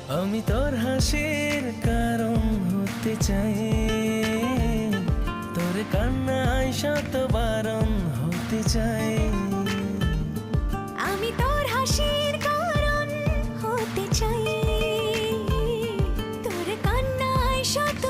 আমি তোর হাসির কারণ হতে চাই, তোর কান্নায় শত বারণ হতে চাই। আমি তোর হাসির কারণ হতে চাই, তোর কান্নায় শত